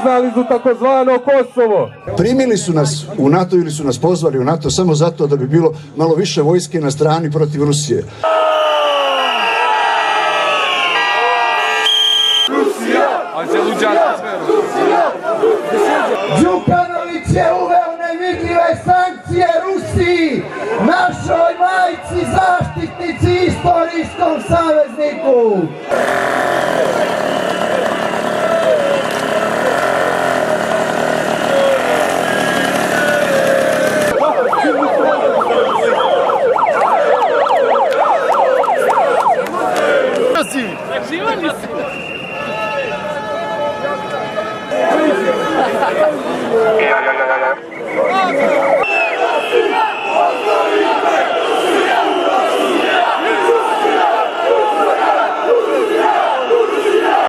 Priznali su takozvano Kosovo. Primili su nas u NATO ili su nas pozvali u NATO samo zato da bi bilo malo više vojske na strani protiv Rusije. Đukanović je uveo nevidljive sankcije Rusiji, našoj majci, zaštitnici, istorijskom savezniku.